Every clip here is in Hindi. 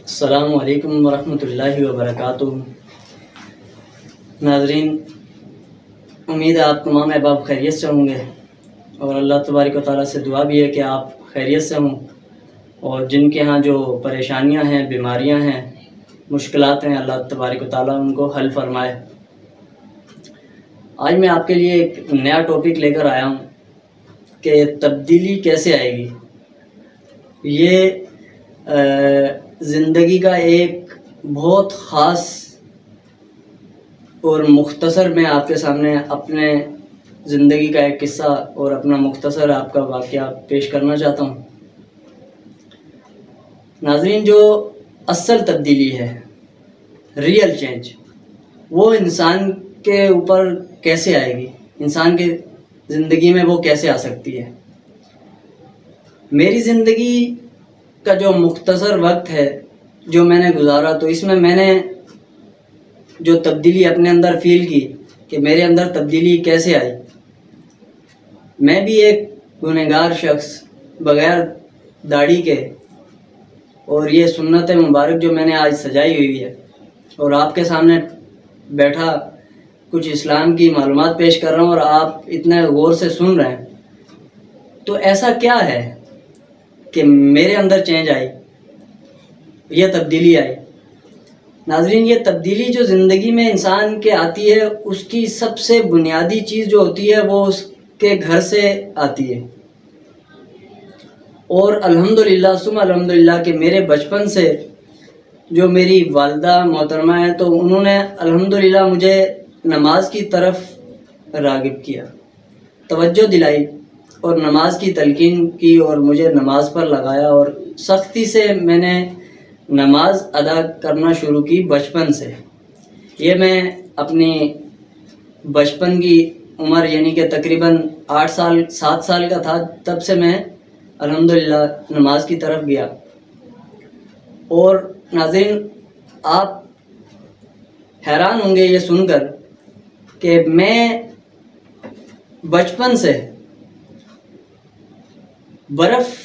अस्सलामु अलैकुम वरहमतुल्लाहि वबरकातुहू। नाज़रीन, उम्मीद है आप तमाम अहबाब खैरियत से होंगे और अल्लाह तबारक व तआला से दुआ भी है कि आप खैरियत से हों और जिनके यहाँ जो परेशानियाँ हैं, बीमारियाँ हैं, मुश्किलात हैं, अल्लाह तबारक व तआला उनको हल फरमाए। आज मैं आपके लिए एक नया टॉपिक लेकर आया हूँ कि तब्दीली कैसे आएगी। ये ज़िंदगी का एक बहुत ख़ास और मुख्तसर मैं आपके सामने अपने ज़िंदगी का एक किस्सा और अपना मुख्तसर आपका वाक़या पेश करना चाहता हूँ। नाज़रीन, जो असल तब्दीली है, रियल चेंज, वो इंसान के ऊपर कैसे आएगी, इंसान के ज़िंदगी में वो कैसे आ सकती है। मेरी ज़िंदगी का जो मुख्तसर वक्त है जो मैंने गुजारा, तो इसमें मैंने जो तब्दीली अपने अंदर फ़ील की कि मेरे अंदर तब्दीली कैसे आई। मैं भी एक गुनहगार शख्स बग़ैर दाढ़ी के, और ये सुन्नत मुबारक जो मैंने आज सजाई हुई है और आपके सामने बैठा कुछ इस्लाम की मालूमात पेश कर रहा हूँ और आप इतने गौर से सुन रहे हैं, तो ऐसा क्या है कि मेरे अंदर चेंज आई, ये तब्दीली आई। नाज़रीन, ये तब्दीली जो ज़िंदगी में इंसान के आती है, उसकी सबसे बुनियादी चीज़ जो होती है वो उसके घर से आती है। और अल्हम्दुलिल्लाह सुम्मा अल्हम्दुलिल्लाह कि मेरे बचपन से जो मेरी वालिदा मोहतरमा है, तो उन्होंने अल्हम्दुलिल्लाह मुझे नमाज की तरफ राग़िब किया, तवज्जो दिलाई और नमाज की तलकीन की और मुझे नमाज पर लगाया और सख्ती से मैंने नमाज अदा करना शुरू की बचपन से। ये मैं अपनी बचपन की उम्र यानी कि तकरीबन 7 साल का था, तब से मैं अल्हम्दुलिल्लाह नमाज की तरफ गया। और नाज़रीन, आप हैरान होंगे ये सुनकर कि मैं बचपन से बर्फ़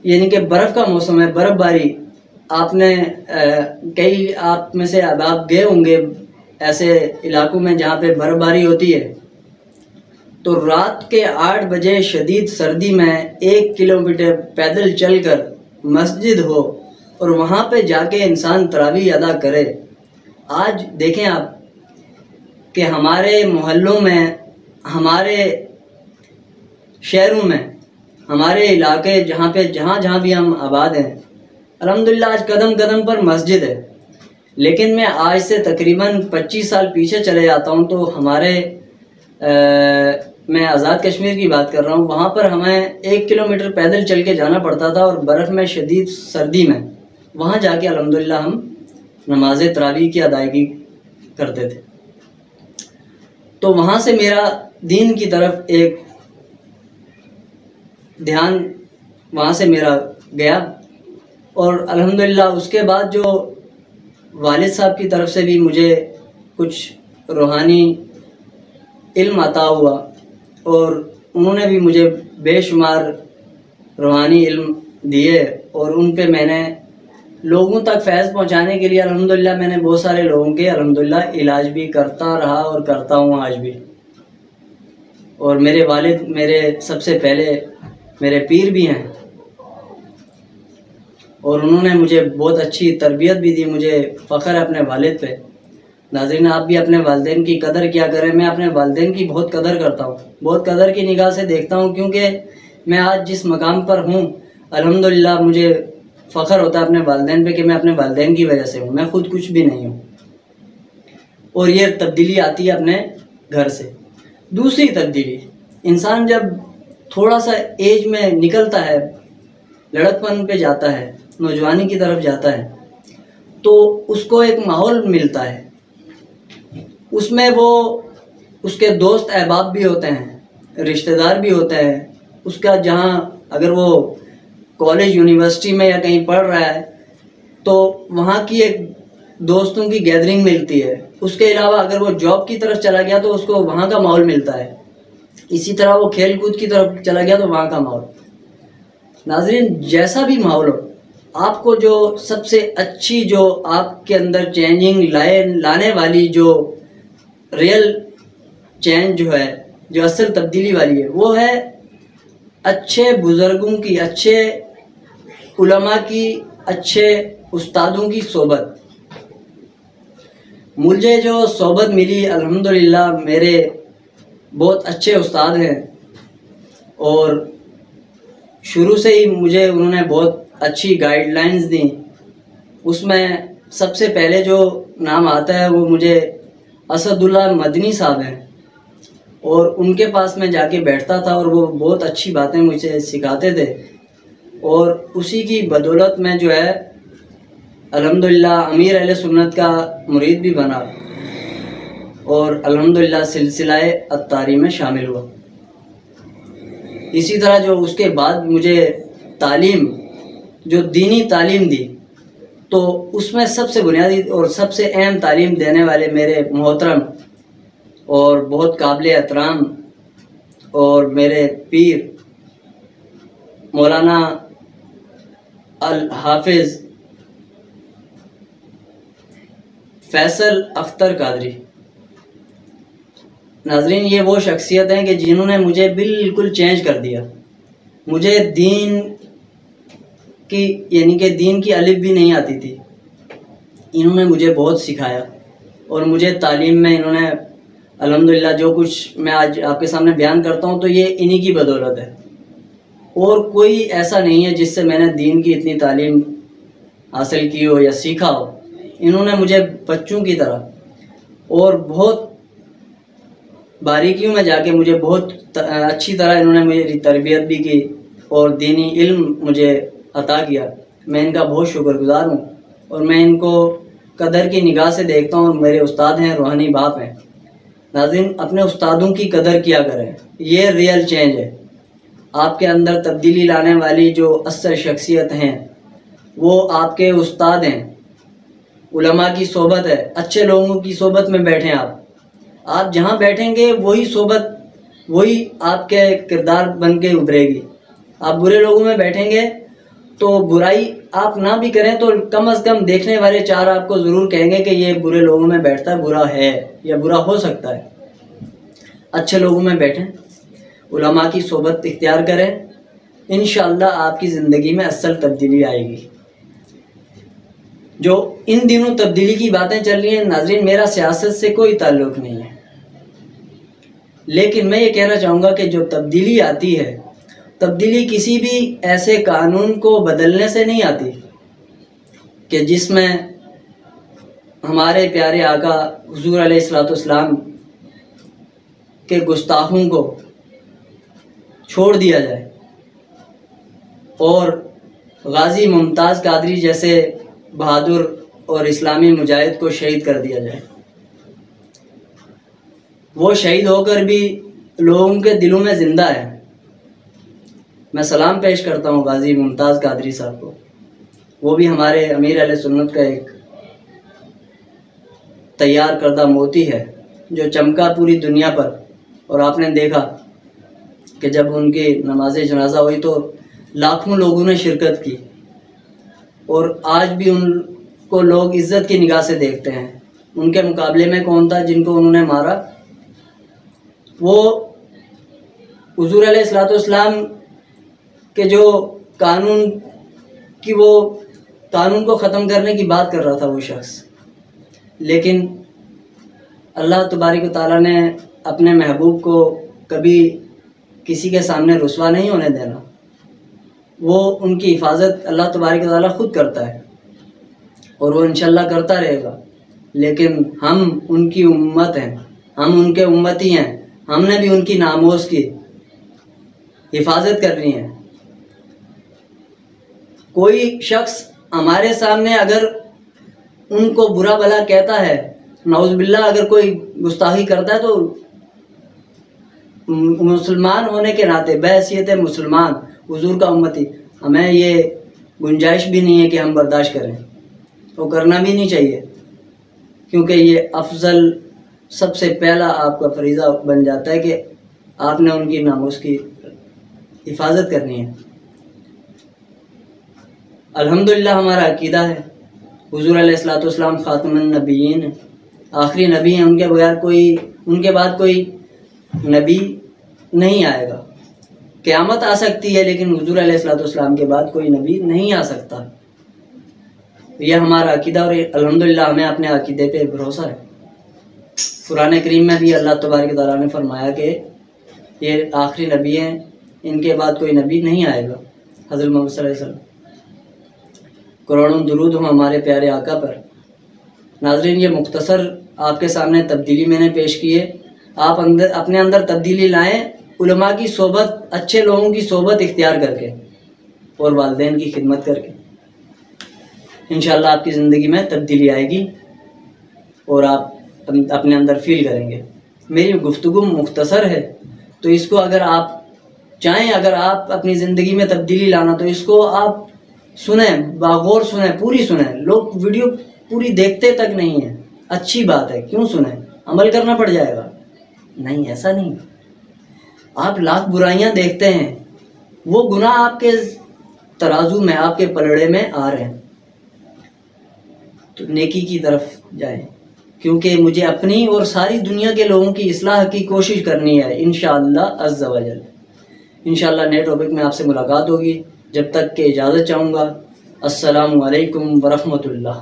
यानी कि बर्फ़ का मौसम है, बर्फ़बारी, आपने कई आप में से अब आप गए होंगे ऐसे इलाकों में जहाँ पे बर्फ़बारी होती है, तो रात के 8 बजे शदीद सर्दी में 1 किलोमीटर पैदल चलकर मस्जिद हो और वहाँ पे जाके इंसान तरावी अदा करे। आज देखें आप कि हमारे मोहल्लों में, हमारे शहरों में, हमारे इलाके जहाँ भी हम आबाद हैं, अल्हम्दुलिल्लाह आज कदम कदम पर मस्जिद है। लेकिन मैं आज से तकरीबन 25 साल पीछे चले जाता हूँ, तो हमारे मैं आज़ाद कश्मीर की बात कर रहा हूँ, वहाँ पर हमें 1 किलोमीटर पैदल चल के जाना पड़ता था और बर्फ़ में शदीद सर्दी में वहाँ जाके अल्हम्दुलिल्लाह हम नमाज तरावी की अदायगी करते थे। तो वहाँ से मेरा दीन की तरफ एक ध्यान वहाँ से मेरा गया और अल्हम्दुलिल्लाह उसके बाद जो वालिद साहब की तरफ से भी मुझे कुछ रूहानी इल्म अता हुआ और उन्होंने भी मुझे बेशुमार रूहानी इल्म दिए और उन पे मैंने लोगों तक फैज़ पहुँचाने के लिए अल्हम्दुलिल्लाह मैंने बहुत सारे लोगों के अल्हम्दुलिल्लाह इलाज भी करता रहा और करता हूँ आज भी। और मेरे वालिद मेरे सबसे पहले मेरे पीर भी हैं और उन्होंने मुझे बहुत अच्छी तरबियत भी दी। मुझे फ़ख्र है अपने वालिद पे। नाज़रीन, आप भी अपने वालिदैन की कदर किया करें। मैं अपने वालिदैन की बहुत कदर करता हूँ, बहुत कदर की निगाह से देखता हूँ, क्योंकि मैं आज जिस मकाम पर हूँ अल्हम्दुलिल्लाह मुझे फ़ख्र होता है अपने वालिदैन पे कि मैं अपने वालिदैन की वजह से हूँ, मैं ख़ुद कुछ भी नहीं हूँ। और ये तब्दीली आती है अपने घर से। दूसरी तब्दीली, इंसान जब थोड़ा सा एज में निकलता है, लड़कपन पे जाता है, नौजवानी की तरफ जाता है, तो उसको एक माहौल मिलता है, उसमें वो उसके दोस्त अहबाब भी होते हैं, रिश्तेदार भी होते हैं, उसका जहाँ अगर वो कॉलेज यूनिवर्सिटी में या कहीं पढ़ रहा है तो वहाँ की एक दोस्तों की गैदरिंग मिलती है। उसके अलावा अगर वो जॉब की तरफ चला गया तो उसको वहाँ का माहौल मिलता है। इसी तरह वो खेल कूद की तरफ चला गया तो वहाँ का माहौल। नाज़रीन, जैसा भी माहौल हो, आपको जो सबसे अच्छी जो आपके अंदर चेंजिंग लाने वाली जो रियल चेंज जो है, जो असल तब्दीली वाली है, वो है अच्छे बुज़ुर्गों की, अच्छे उलमा की, अच्छे उस्तादों की सोबत। मुझे जो सोबत मिली अल्हम्दुलिल्लाह, मेरे बहुत अच्छे उस्ताद हैं और शुरू से ही मुझे उन्होंने बहुत अच्छी गाइडलाइंस दी। उसमें सबसे पहले जो नाम आता है वो मुझे असदुल्लाह मदनी साहब हैं, और उनके पास मैं जाके बैठता था और वो बहुत अच्छी बातें मुझे सिखाते थे, और उसी की बदौलत मैं जो है अल्हम्दुलिल्लाह अमीर अहले सुन्नत का मुरीद भी बना और अल्हम्दुलिल्लाह सिलसिलाए अत्तारी में शामिल हुआ। इसी तरह जो उसके बाद मुझे तालीम, जो दीनी तालीम दी, तो उसमें सबसे बुनियादी और सबसे अहम तालीम देने वाले मेरे मोहतरम और बहुत काबिल एहतराम और मेरे पीर मौलाना अल हाफिज़ फैसल अख्तर कादरी। नाजरीन, ये वो शख्सियत हैं कि जिन्होंने मुझे बिल्कुल चेंज कर दिया। मुझे दीन की, यानी कि दीन की अलिफ भी नहीं आती थी, इन्होंने मुझे बहुत सिखाया और मुझे तालीम में इन्होंने अल्हम्दुलिल्लाह जो कुछ मैं आज आपके सामने बयान करता हूँ तो ये इन्हीं की बदौलत है। और कोई ऐसा नहीं है जिससे मैंने दीन की इतनी तालीम हासिल की हो या सीखा हो। इन्होंने मुझे बच्चों की तरह और बहुत बारीकियों में जाके मुझे बहुत अच्छी तरह इन्होंने मेरी तरबियत भी की और दीनी इल्म मुझे अता किया। मैं इनका बहुत शुक्रगुजार हूँ और मैं इनको कदर की निगाह से देखता हूँ। मेरे उस्ताद हैं, रूहानी बाप हैं। नाज़रीन, अपने उस्तादों की कदर किया करें, ये रियल चेंज है। आपके अंदर तब्दीली लाने वाली जो असल शख्सियत हैं वो आपके उस्ताद हैं, उलमा की सोबत है, अच्छे लोगों की सोबत में बैठें। आप जहाँ बैठेंगे वही सोबत, वही आपके किरदार बन के उभरेगी। आप बुरे लोगों में बैठेंगे तो बुराई आप ना भी करें तो कम से कम देखने वाले चार आपको ज़रूर कहेंगे कि ये बुरे लोगों में बैठता है, बुरा है या बुरा हो सकता है। अच्छे लोगों में बैठें, उलमा की सोबत इख्तियार करें, इंशाअल्लाह आपकी ज़िंदगी में असल तब्दीली आएगी। जो इन दिनों तब्दीली की बातें चल रही हैं नाज़रीन, मेरा सियासत से कोई ताल्लुक़ नहीं है, लेकिन मैं ये कहना चाहूँगा कि जो तब्दीली आती है, तब्दीली किसी भी ऐसे कानून को बदलने से नहीं आती कि जिसमें हमारे प्यारे आका हुज़ूर अलैहिस्सलाम के गुस्ताखों को छोड़ दिया जाए और गाजी मुमताज़ कादरी जैसे बहादुर और इस्लामी मुजाहिद को शहीद कर दिया जाए। वो शहीद होकर भी लोगों के दिलों में ज़िंदा है। मैं सलाम पेश करता हूँ गाजी मुमताज़ कादरी साहब को। वो भी हमारे अमीर अहले सुन्नत का एक तैयार करदा मोती है जो चमका पूरी दुनिया पर। और आपने देखा कि जब उनकी नमाज जनाजा हुई तो लाखों लोगों ने शिरकत की और आज भी उनको लोग इज़्ज़त की निगाह से देखते हैं। उनके मुकाबले में कौन था जिनको उन्होंने मारा? वो हुज़ूर अलैहिस्सलाम के जो कानून की, वो कानून को ख़त्म करने की बात कर रहा था वो शख्स। लेकिन अल्लाह तबारक व तआला ने अपने महबूब को कभी किसी के सामने रुसवा नहीं होने देना। वो उनकी हिफाजत अल्लाह तबारक व तआला ख़ुद करता है और वो इंशाअल्लाह करता रहेगा। लेकिन हम उनकी उम्मत हैं, हम उनके उम्मती हैं, हमने भी उनकी नामोज़ की हिफाजत करनी है। कोई शख्स हमारे सामने अगर उनको बुरा भला कहता है, नौज़ुबिल्लाह अगर कोई गुस्ताखी करता है, तो मुसलमान होने के नाते, बहैसियत मुसलमान, हुजूर का उम्मती, हमें ये गुंजाइश भी नहीं है कि हम बर्दाश्त करें, तो करना भी नहीं चाहिए, क्योंकि ये अफजल सबसे पहला आपका फरीज़ा बन जाता है कि आपने उनकी नामोज़ की हिफाजत करनी है। अल्हम्दुलिल्लाह हमारा अकीदा है हुज़ूर अलैहिस्सलाम ख़ातमुन नबिय्यीन है, आखिरी नबी हैं, उनके बाद कोई नबी नहीं आएगा। क़यामत आ सकती है लेकिन हुज़ूर अलैहिस्सलाम के बाद कोई नबी नहीं आ सकता। यह हमारा अकीदा और अल्हम्दुलिल्लाह हमें अपने अकीदे पे भरोसा है। कुरान करीम में भी अल्लाह तबारक तआला ने फरमाया कि ये आखिरी नबी हैं, इनके बाद कोई नबी नहीं आएगा। हज़रत मोहम्मद सल्लल्लाहु अलैहि वसल्लम, करोड़ों दुरूद हो हमारे प्यारे आका पर। नाज़रीन, ये मुख्तसर आपके सामने तब्दीली मैंने पेश की है। आप अपने अंदर तब्दीली लाएँ, उलमा की सोबत, अच्छे लोगों की सोबत इख्तियार करके और वालिदैन की खिदमत करके इंशाअल्लाह आपकी ज़िंदगी में तब्दीली आएगी और आप अपने अंदर फील करेंगे। मेरी गुफ्तगू मुख्तसर है, तो इसको अगर आप चाहें, अगर आप अपनी ज़िंदगी में तब्दीली लाना, तो इसको आप सुने, बागौर सुने, पूरी सुने। लोग वीडियो पूरी देखते तक नहीं है, अच्छी बात है, क्यों सुने, अमल करना पड़ जाएगा? नहीं, ऐसा नहीं। आप लाख बुराइयां देखते हैं, वो गुनाह आपके तराजू में, आपके पलड़े में आ रहे हैं, तो नेकी की तरफ जाएं, क्योंकि मुझे अपनी और सारी दुनिया के लोगों की इस्लाह की कोशिश करनी है इंशाअल्लाह अज़्ज़ा वजल। इंशाअल्लाह नए टॉपिक में आपसे मुलाकात होगी। जब तक के इजाज़त चाहूँगा। अस्सलामु अलैकुम वरहमतुल्लाह।